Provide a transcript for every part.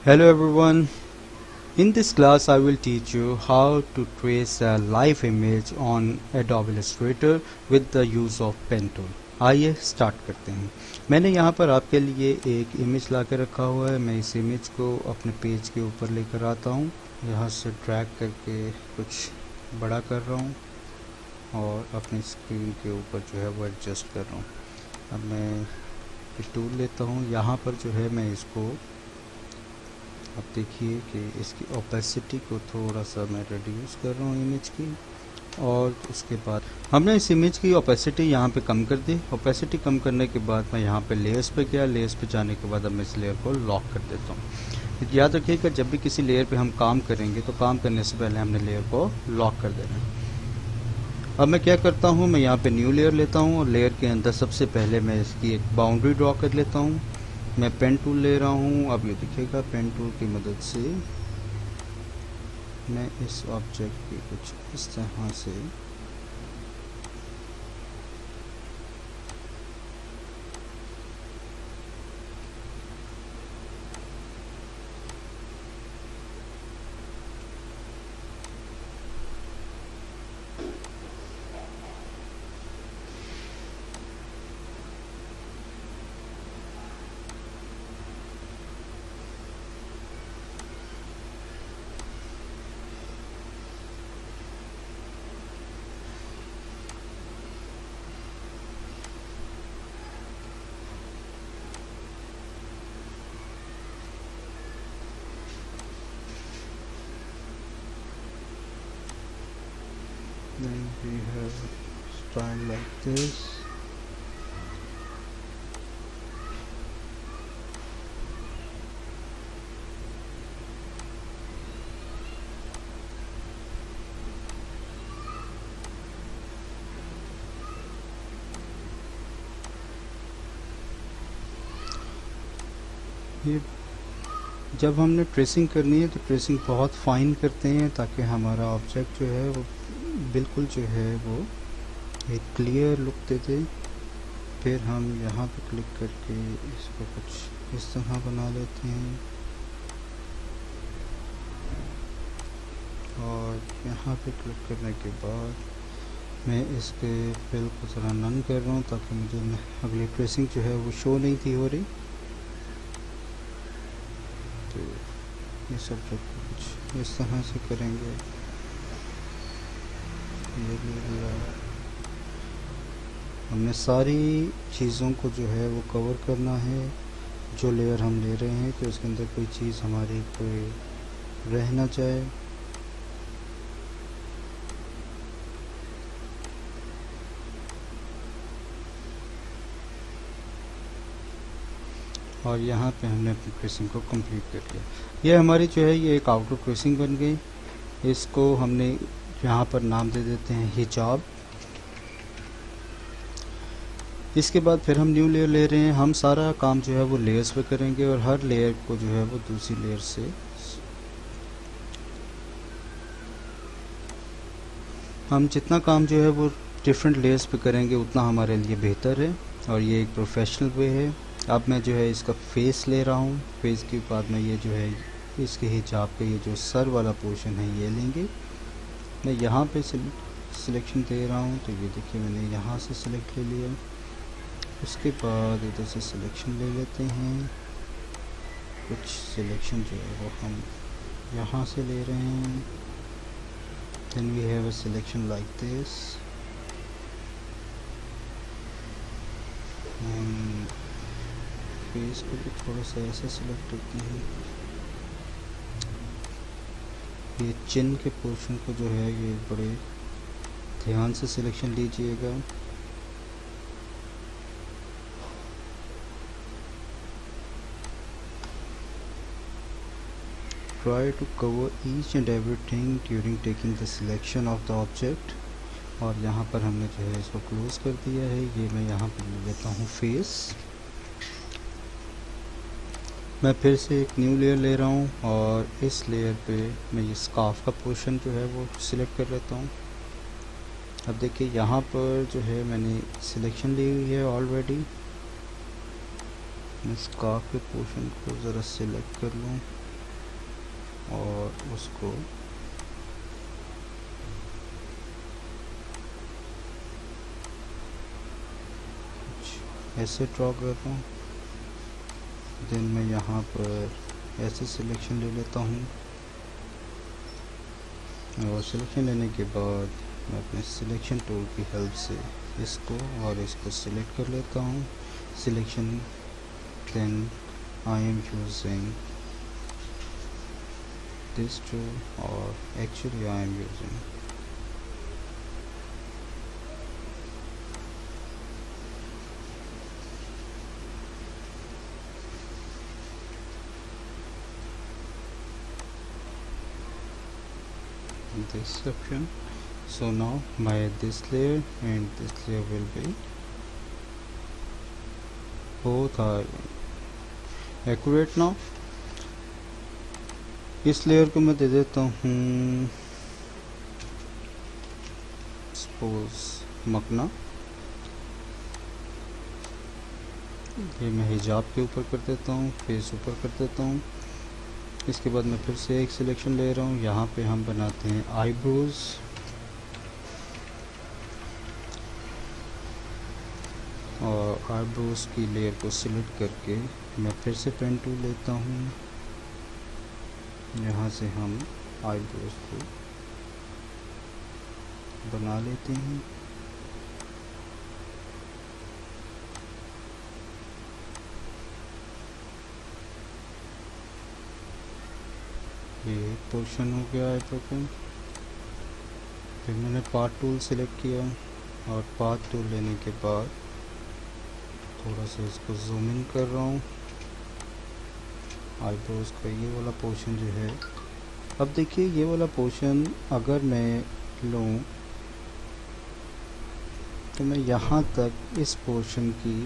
Hello everyone. In this class I will teach you how to trace a live image on Adobe Illustrator with the use of pen tool. आइए start करते हैं। मैंने यहाँ पर आपके लिए एक इमेज ला के रखा हुआ है। मैं इस इमेज को अपने पेज के ऊपर लेकर आता हूँ, यहाँ से ड्रैग करके कुछ बड़ा कर रहा हूँ और अपनी स्क्रीन के ऊपर जो है वो एडजस्ट कर रहा हूँ। अब मैं टूल लेता हूँ, यहाँ पर जो है मैं इसको, अब देखिए कि इसकी ओपेसिटी को थोड़ा सा मैं रिड्यूस कर रहा हूँ इमेज की, और उसके बाद हमने इस इमेज की ओपेसिटी यहाँ पे कम कर दी। ओपेसिटी कम करने के बाद मैं यहाँ पे लेयर्स पे गया। लेयर्स पे जाने के बाद अब मैं इस लेयर को लॉक कर देता हूँ। याद रखिएगा, जब भी किसी लेयर पे हम काम करेंगे तो काम करने से पहले हमने लेयर को लॉक कर देना है। अब मैं क्या करता हूँ, मैं यहाँ पे न्यू लेयर लेता हूँ और लेयर के अंदर सबसे पहले मैं इसकी एक बाउंड्री ड्रॉ कर लेता हूँ। मैं पेन टूल ले रहा हूँ। अब ये दिखेगा, पेन टूल की मदद से मैं इस ऑब्जेक्ट की कुछ इस तरह से then we have style like this. ये जब हमने ट्रेसिंग करनी है तो ट्रेसिंग बहुत फाइन करते हैं ताकि हमारा ऑब्जेक्ट जो है वो बिल्कुल जो है वो एक क्लियर लुक दे दे। फिर हम यहाँ पे क्लिक करके इसको कुछ इस तरह बना लेते हैं और यहाँ पे क्लिक करने के बाद मैं इसके फिल को ज़रा नन कर रहा हूँ ताकि मुझे अगली ट्रेसिंग जो है वो शो नहीं थी हो रही। तो ये सब जो कुछ इस तरह से करेंगे। ये भी हमने सारी चीज़ों को जो है वो कवर करना है। जो लेयर हम ले रहे हैं कि उसके अंदर कोई चीज़ हमारी कोई रह ना जाए। और यहाँ पे हमने अपनी ट्रेसिंग को कंप्लीट कर लिया। ये हमारी जो है ये एक आउटर ट्रेसिंग बन गई। इसको हमने यहाँ पर नाम दे देते हैं हिजाब। इसके बाद फिर हम न्यू लेयर ले रहे हैं। हम सारा काम जो है वो लेयर्स पे करेंगे और हर लेयर को जो है वो दूसरी लेयर से हम जितना काम जो है वो डिफरेंट लेयर्स पे करेंगे उतना हमारे लिए बेहतर है और ये एक प्रोफेशनल वे है। अब मैं जो है इसका फेस ले रहा हूँ। फेस के बाद में ये जो है इसके हिजाब के ये जो सर वाला पोर्शन है ये लेंगे। मैं यहाँ पे सिलेक्शन दे रहा हूँ, तो ये देखिए मैंने यहाँ से सिलेक्ट ले लिया। उसके बाद इधर से सिलेक्शन ले लेते हैं। कुछ सिलेक्शन जो है वो हम यहाँ से ले रहे हैं। Then we have a selection like this. Face को भी थोड़ा सा ऐसे सिलेक्ट करते हैं। ये चिन के पोर्शन को जो है ये बड़े ध्यान से सिलेक्शन लीजिएगा। Try to cover each and everything during taking the selection of the object। और यहाँ पर हमने जो है इसको क्लोज कर दिया है। ये मैं यहाँ पर ले लेता हूँ फेस। मैं फिर से एक न्यू लेयर ले रहा हूँ और इस लेयर पे मैं ये स्कार्फ का पोर्शन जो है वो सिलेक्ट कर लेता हूँ। अब देखिए यहाँ पर जो है मैंने सिलेक्शन ली हुई है ऑलरेडी। मैं स्कार्फ के पोर्शन को ज़रा सिलेक्ट कर लूँ। और उसको ऐसे ड्रॉ करता हूँ। देन मैं यहाँ पर ऐसे सिलेक्शन ले लेता हूँ और सिलेक्शन लेने के बाद मैं अपने सिलेक्शन टूल की हेल्प से इसको और इसको सिलेक्ट कर लेता हूँ। Selection then I am using this tool और actually I am using this option. So now my this layer and this layer will be both are accurate now. इस लेयर को मैं दे देता हूँ सपोज मकना, ये मैं हिजाब के ऊपर कर देता हूँ, फेस ऊपर कर देता हूँ। इसके बाद मैं फिर से एक सिलेक्शन ले रहा हूँ, यहाँ पे हम बनाते हैं आईब्रोज और आईब्रोज की लेयर को सिलेक्ट करके मैं फिर से पेन टूल लेता हूँ। यहाँ से हम आईब्रोज को बना लेते हैं। ये पोर्शन हो गया आईब्रो का। फिर मैंने पाथ टूल सिलेक्ट किया और पाथ टूल लेने के बाद थोड़ा सा इसको जूम इन कर रहा हूँ। आईब्रोज का ये वाला पोर्शन जो है, अब देखिए ये वाला पोर्शन अगर मैं लूँ तो मैं यहाँ तक इस पोर्शन की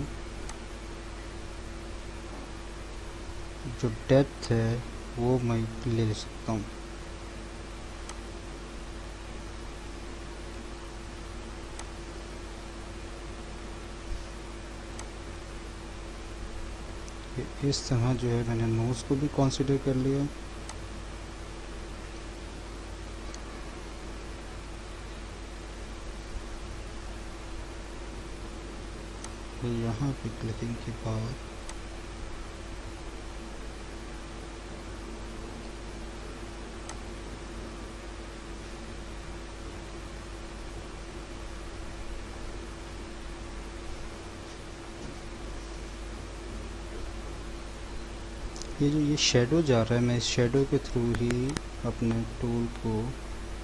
जो डेप्थ है वो मैं ले सकता हूँ। इस तरह जो है मैंने नोज को भी कंसीडर कर लिया। यहाँ पे क्लिकिंग के बाद ये जो ये शेडो जा रहा है, मैं इस शेडो के थ्रू ही अपने टूल को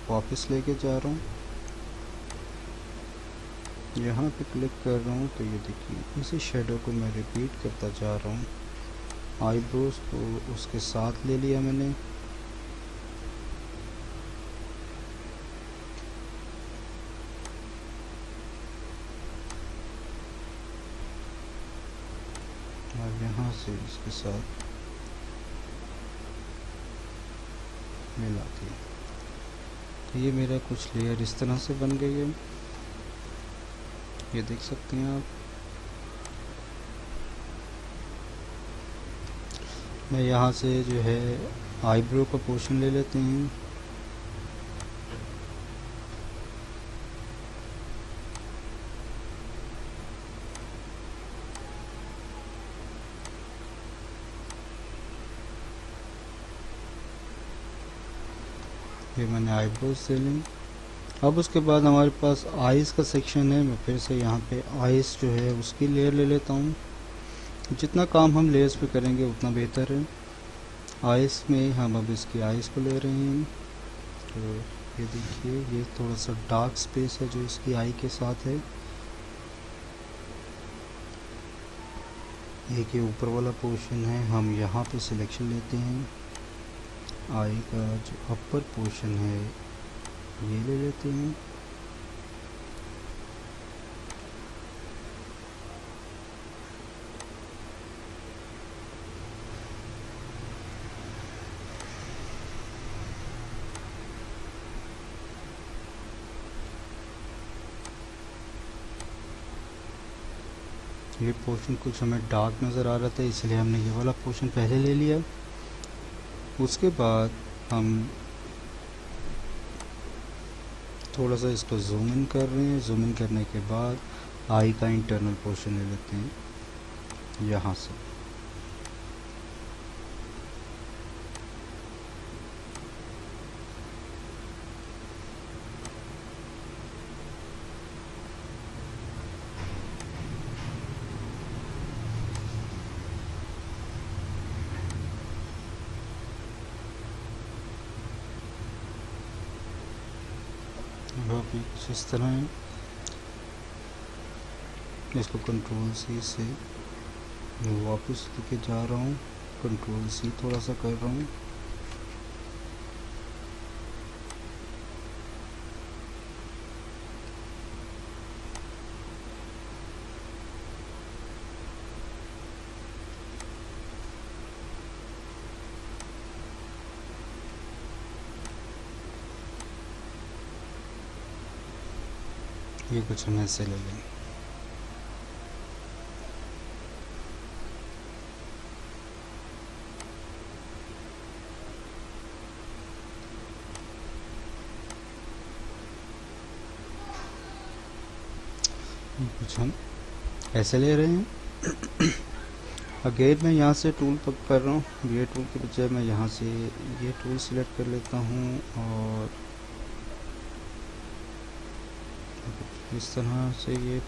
वापस लेके जा रहा हूँ। यहाँ पे क्लिक कर रहा हूँ तो ये देखिए इसी शेडो को मैं रिपीट करता जा रहा हूँ। आईब्रोज को उसके साथ ले लिया मैंने। और यहाँ से इसके साथ मिला दिया। तो ये मेरा कुछ लेयर इस तरह से बन गई है, ये देख सकते हैं आप। मैं यहाँ से जो है आईब्रो का पोर्शन ले लेते हैं। ये मैंने आईब्रोज से ली। अब उसके बाद हमारे पास आइज़ का सेक्शन है। मैं फिर से यहाँ पे आइज़ जो है उसकी लेयर ले लेता हूँ। जितना काम हम लेयर्स पे करेंगे उतना बेहतर है। आइज़ में हम अब इसकी आइज़ को ले रहे हैं। तो ये देखिए ये थोड़ा सा डार्क स्पेस है जो इसकी आई के साथ है। एक ये ऊपर वाला पोर्शन है, हम यहाँ पे सिलेक्शन लेते हैं। आई का जो अपर पोर्शन है ये ले लेते हैं। ये पोर्शन कुछ हमें डार्क नज़र आ रहा था इसलिए हमने ये वाला पोर्शन पहले ले लिया। उसके बाद हम थोड़ा सा इसको जूम इन कर रहे हैं। जूम इन करने के बाद आई का इंटरनल पोर्शन ले लेते हैं यहाँ से। अभी कुछ इस तरह है। इसको कंट्रोल सी से वापस लेके जा रहा हूँ, कंट्रोल सी थोड़ा सा कर रहा हूँ। ये कुछ हम ऐसे ले लें। ये कुछ हम ऐसे ले रहे हैं। अगेन मैं यहाँ से टूल पक कर रहा हूँ। ये टूल के बजाय मैं यहाँ से ये टूल सिलेक्ट कर लेता हूँ और इस तरह से ये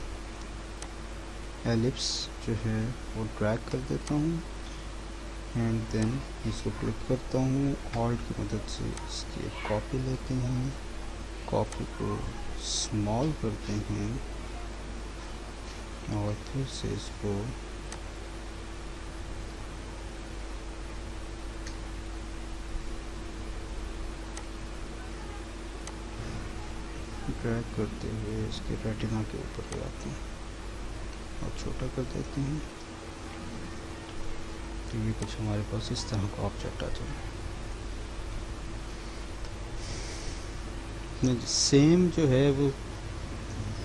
एलिप्स जो है वो ड्रैग कर देता हूँ एंड देन इसको क्लिक करता हूँ। ऑल्ट की मदद से इसकी एक कॉपी लेते हैं, कॉपी को स्मॉल करते हैं और फिर से इसको ड्रैग करते हुए इसके रेटिना के ऊपर ले आते हैं और छोटा कर देते हैं। तो ये कुछ हमारे पास इस तरह का ऑब्जेक्ट आ जाए। सेम जो है वो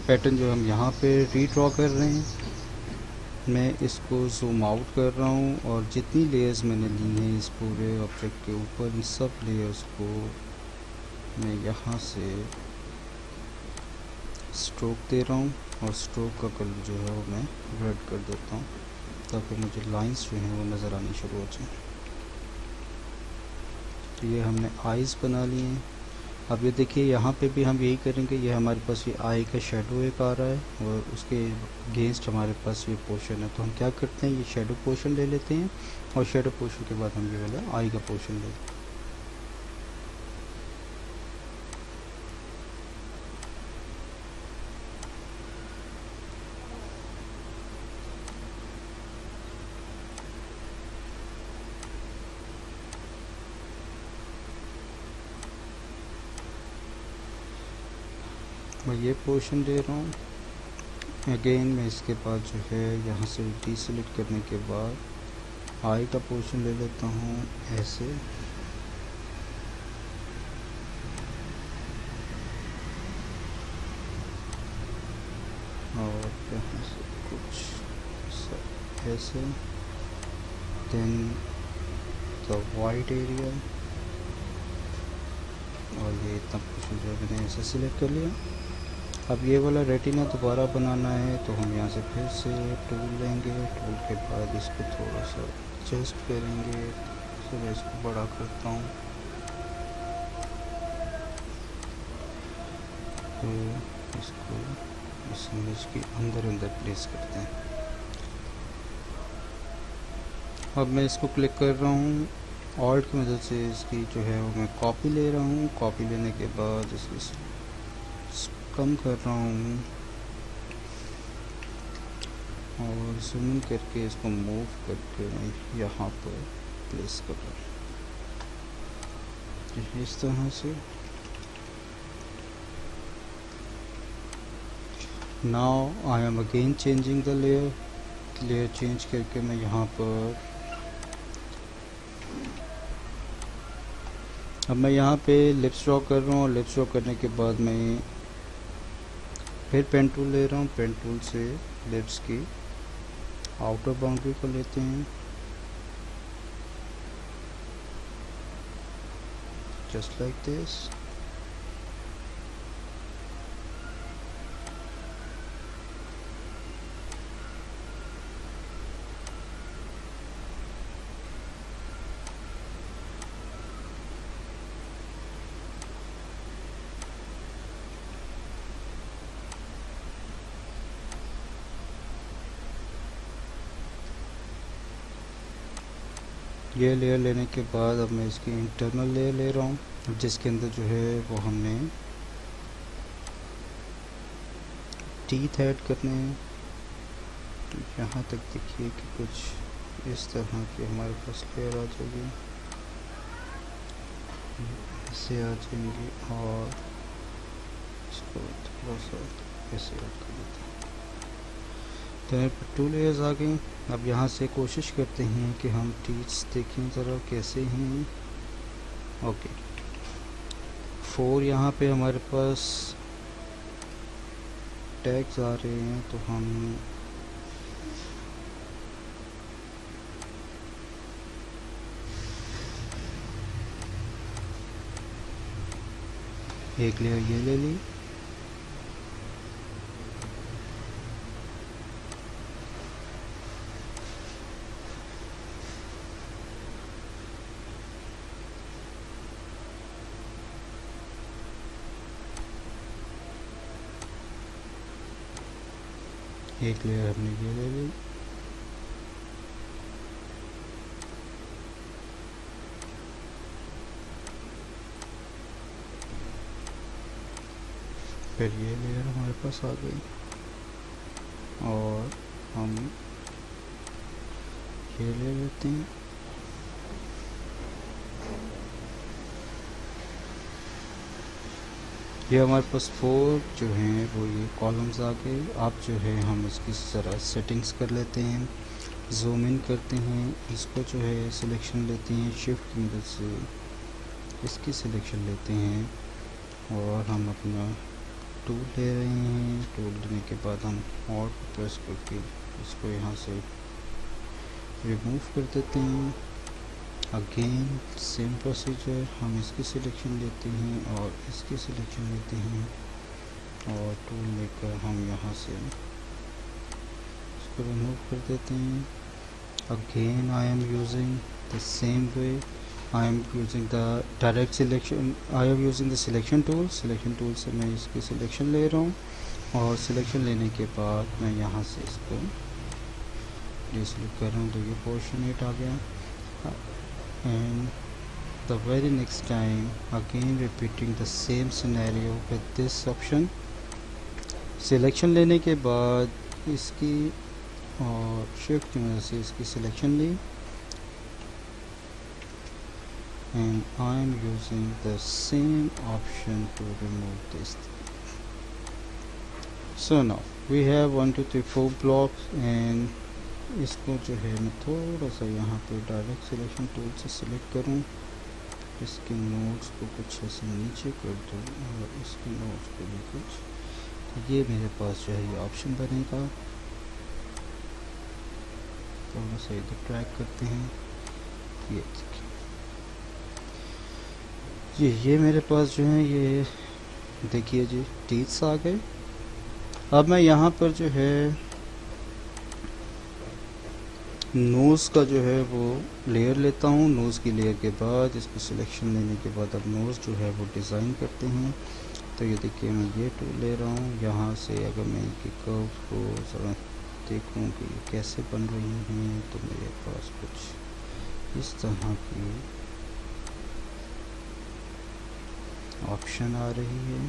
पैटर्न जो हम यहाँ पे रीड्रॉ कर रहे हैं, मैं इसको जूम आउट कर रहा हूँ और जितनी लेयर्स मैंने ली हैं इस पूरे ऑब्जेक्ट के ऊपर, इन सब लेयर्स को मैं यहाँ से स्ट्रोक दे रहा हूँ और स्ट्रोक का कलर जो है वो मैं रेड कर देता हूँ ताकि मुझे लाइंस जो हैं वो नज़र आनी शुरू हो जाए। तो ये हमने आइज़ बना लिए हैं। अब ये देखिए यहाँ पे भी हम यही करेंगे। ये हमारे पास ये आई का शेडो एक आ रहा है और उसके अगेंस्ट हमारे पास ये पोर्शन है। तो हम क्या करते हैं, ये शेडो पोर्शन ले लेते हैं और शेडो पोर्शन के बाद हम ये वाला आई का पोर्शन ले लेते हैं। मैं ये पोर्शन ले रहा हूँ। अगेन मैं इसके बाद जो है यहाँ से डी सेलेक्ट करने के बाद आई का पोर्शन ले लेता हूँ ऐसे, और यहाँ से कुछ ऐसे, देन द वाइट एरिया, और ये इतना कुछ जो मैंने ऐसे सिलेक्ट कर लिया। अब ये वाला रेटिना दोबारा बनाना है तो हम यहाँ से फिर से टूल लेंगे। टूल के बाद इसको थोड़ा सा एडजस्ट करेंगे। तो मैं इसको बड़ा करता हूँ तो इसको इस इमेज के अंदर प्लेस करते हैं। अब मैं इसको क्लिक कर रहा हूँ, ऑल्ट की मदद से इसकी जो है वो मैं कॉपी ले रहा हूँ। कॉपी लेने के बाद इसको कम कर रहा हूँ और जूम इन करके इसको मूव करके मैं यहाँ पर प्लेस कर रहा हूँ इस तरह से। Now I am again changing the layer change करके मैं यहाँ पर, अब मैं यहाँ पे लिप्स ड्रॉ कर रहा हूँ और लिप्स ड्रॉ करने के बाद मैं फिर पेन टूल ले रहा हूँ। पेन टूल से लिप्स की आउटर बाउंड्री को लेते हैं just like this. ये लेयर लेने के बाद अब मैं इसकी इंटरनल लेयर ले रहा हूँ, जिसके अंदर जो है वो हमने टीथ ऐड करने हैं। तो यहाँ तक देखिए कि कुछ इस तरह की हमारे पास लेयर आ जाएगी, ऐसे आ जाएंगी, और इसको थोड़ा सा ऐसे ऐड कर देते हैं। तो यहाँ पर 2 लेयर्स आ गई। अब यहाँ से कोशिश करते हैं कि हम टीथ्स देखें ज़रा कैसे हैं। ओके, 4 यहाँ पे हमारे पास टैग्स आ रहे हैं, तो हम एक लेयर ये ले ली, एक लेयर हमने ये ले ली, फिर ये लेयर हमारे पास आ गई, और हम ये ले लेते हैं। ये हमारे पास 4 जो हैं वो ये कॉलम्स आ गए। अब जो है हम इसकी ज़रा सेटिंग्स कर लेते हैं, जूम इन करते हैं, इसको जो है सिलेक्शन लेते हैं, शिफ्ट की मदद से इसकी सिलेक्शन लेते हैं, और हम अपना टूल ले रहे हैं। टूल लेने के बाद हम और प्रेस करके इसको यहाँ से रिमूव कर देते हैं। अगेन सेम प्रोसीजर, हम इसकी सिलेक्शन लेते हैं और इसकी सिलेक्शन लेते हैं, और टूल लेकर हम यहाँ से इसको रिमूव कर देते हैं। Again I am using the same way, I am using the direct selection, I am using the selection tool. Selection tool से मैं इसकी सिलेक्शन ले रहा हूँ, और सिलेक्शन लेने के बाद मैं यहाँ से इसको डिसलिट कर रहा हूँ, तो ये पोर्शन 8 आ गया। And the very next time again repeating the same scenario with this option। Selection लेने के बाद इसकी और शिफ्ट की मदद से इसकी सिलेक्शन ली, and I am using the same option to remove this। So now we have 1 2 3 4 blocks, and इसको जो है मैं थोड़ा सा यहाँ पे डायरेक्ट सिलेक्शन टूल से सिलेक्ट करूँ, इसके नोड्स को कुछ ऐसे नीचे कर दूँ, और इसके नोड्स को भी कुछ, तो ये मेरे पास जो है ये ऑप्शन बनेगा। थोड़ा सा इधर ट्रैक करते हैं, ये देखिए, ये मेरे पास जो है ये देखिए जी टीथ्स आ गए। अब मैं यहाँ पर जो है नोज़ का जो है वो लेयर लेता हूँ। नोज़ की लेयर के बाद इसको सिलेक्शन लेने के बाद अब नोज़ जो है वो डिज़ाइन करते हैं। तो ये देखिए मैं ये टूल ले रहा हूँ, यहाँ से अगर मैं इनकी कर्व को ज़रा देखूँ कि ये कैसे बन रही हैं, तो मेरे पास कुछ इस तरह की ऑप्शन आ रही है।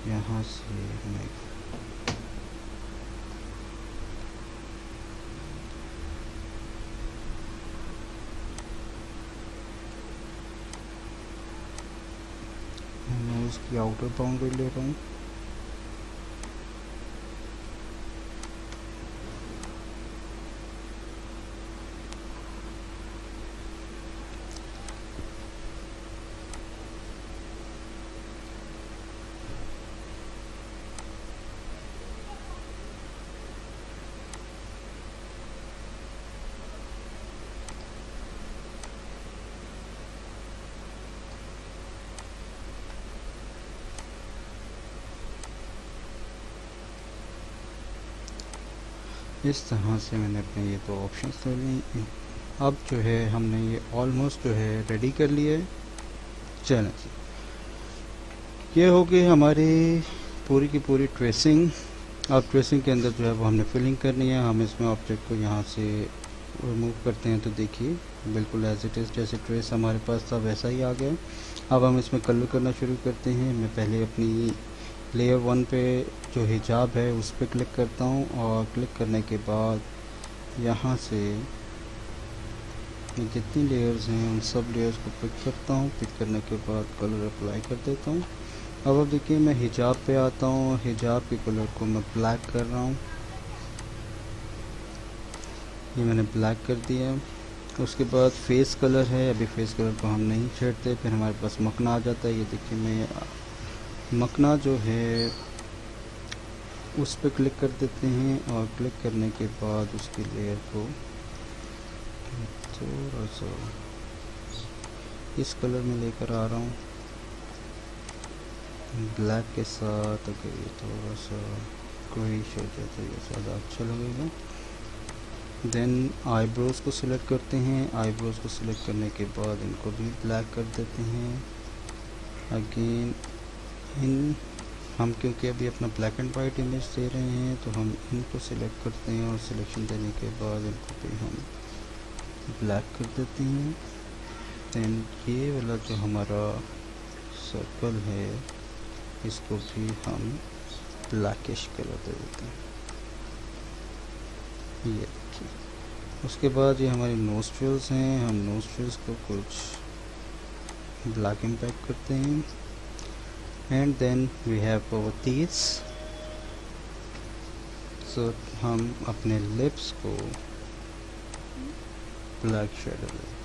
यहाँ से मैं उसकी आउटर बाउंड्री ले रहा हूँ। इस तरह से मैंने अपने ये दो ऑप्शंस ले लिए। अब जो है हमने ये ऑलमोस्ट जो है रेडी कर लिया है। चलें जी, ये हो गई हमारी पूरी की पूरी ट्रेसिंग। अब ट्रेसिंग के अंदर जो है वो हमने फिलिंग करनी है। हम इसमें ऑब्जेक्ट को यहाँ से रिमूव करते हैं तो देखिए बिल्कुल एज इट इज़ जैसे ट्रेस हमारे पास था वैसा ही आ गया। अब हम इसमें कलर करना शुरू करते हैं। मैं पहले अपनी लेयर 1 पे जो हिजाब है उस पर क्लिक करता हूँ और क्लिक करने के बाद यहाँ से जितनी लेयर्स हैं उन सब लेयर्स को पिक करता हूँ। पिक करने के बाद कलर अप्लाई कर देता हूँ। अब देखिए मैं हिजाब पे आता हूँ। हिजाब के कलर को मैं ब्लैक कर रहा हूँ। ये मैंने ब्लैक कर दिया। उसके बाद फेस कलर है, अभी फेस कलर को हम नहीं छेड़ते, फिर हमारे पास मखना आ जाता है। ये देखिए मैं मखना जो है उस पर क्लिक कर देते हैं और क्लिक करने के बाद उसकी लेयर को थोड़ा सा इस कलर में लेकर आ रहा हूँ ब्लैक के साथ। अगर ये थोड़ा सा ग्रेइश हो जाए तो ये ज़्यादा अच्छा लगेगा। देन आईब्रोज़ को सिलेक्ट करते हैं। आईब्रोज़ को सिलेक्ट करने के बाद इनको भी ब्लैक कर देते हैं। अगेन हम क्योंकि अभी अपना ब्लैक एंड वाइट इमेज दे रहे हैं तो हम इनको सिलेक्ट करते हैं और सिलेक्शन देने के बाद इनको भी हम ब्लैक कर देते हैं। देन ये वाला जो हमारा सर्कल है इसको भी हम ब्लैकिश कलर दे देते हैं। ये देखिए। उसके बाद ये हमारी नोस्ट्रिल्स हैं। हम नोस्ट्रिल्स को कुछ ब्लैक इम्पैक्ट करते हैं। And then we have our teeth. So हम अपने लिप्स को ब्लैक शेडो देते हैं।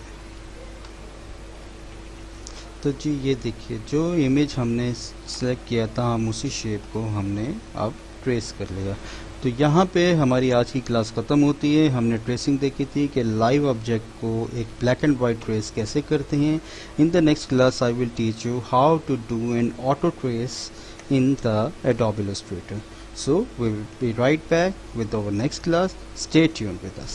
तो जी ये देखिए जो इमेज हमने सेलेक्ट किया था हम उसी शेप को हमने अब ट्रेस कर लिया। तो यहाँ पे हमारी आज की क्लास ख़त्म होती है। हमने ट्रेसिंग देखी थी कि लाइव ऑब्जेक्ट को एक ब्लैक एंड वाइट ट्रेस कैसे करते हैं। In the next class I will teach you how to do an auto trace in the Adobe Illustrator. So we will be right back with our next class. Stay tuned with us.